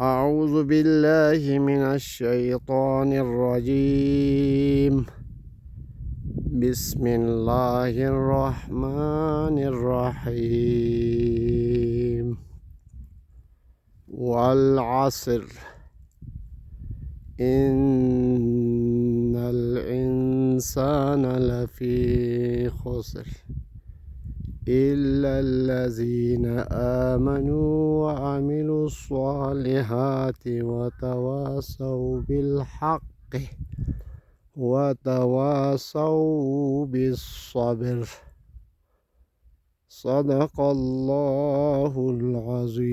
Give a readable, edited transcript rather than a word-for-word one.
أعوذ بالله من الشيطان الرجيم. بسم الله الرحمن الرحيم. والعصر إن الإنسان لفي خسر إلا الذين آمنوا وعملوا الصالحات وتواصوا بالحق وتواصوا بالصبر. صدق الله العظيم.